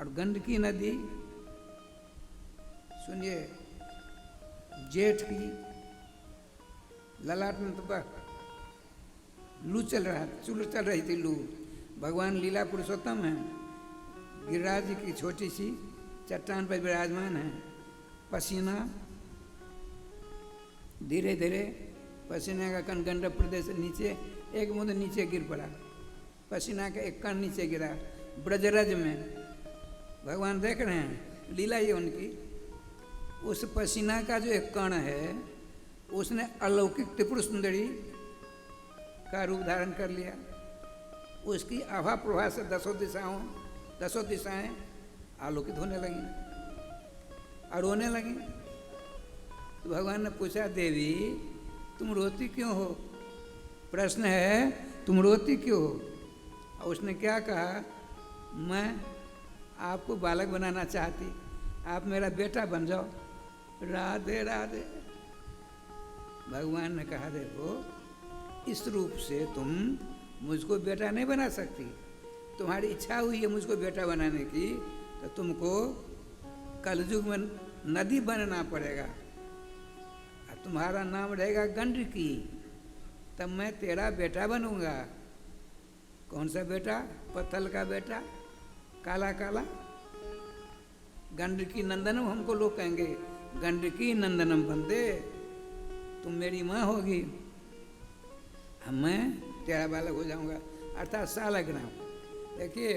और गंडकी नदी, सुनिए, जेठ की ललाट में तो लू चल रही थी लू। भगवान लीला पुरुषोत्तम है, गिरिराज जी की छोटी सी चट्टान पर विराजमान है। पसीना धीरे धीरे पसीने का कण गंडक प्रदेश से नीचे एक बूंद नीचे गिर पड़ा। पसीना का एक कण नीचे गिरा ब्रजरज में। भगवान देख रहे हैं लीला ये उनकी। उस पसीना का जो एक कण है उसने अलौकिक त्रिपुर सुंदरी का रूप धारण कर लिया। उसकी आभा प्रभा से दसों दिशाएं आलोकित होने लगी और रोने लगी। तो भगवान ने पूछा, देवी तुम रोती क्यों हो? प्रश्न है, तुम रोती क्यों हो? और उसने क्या कहा, मैं आपको बालक बनाना चाहती, आप मेरा बेटा बन जाओ। राधे राधे। भगवान ने कहा, देखो इस रूप से तुम मुझको बेटा नहीं बना सकती। तुम्हारी इच्छा हुई है मुझको बेटा बनाने की, तो तुमको कलयुग में नदी बनना पड़ेगा और तुम्हारा नाम रहेगा गंडकी, तब मैं तेरा बेटा बनूंगा। कौन सा बेटा? पत्थल का बेटा, काला काला। गंडकी नंदनम हमको लोग कहेंगे, गंडकी नंदनम बंदे, तुम मेरी माँ होगी, मैं तेरा बालक हो जाऊंगा, अर्थात सालग्राम। देखिए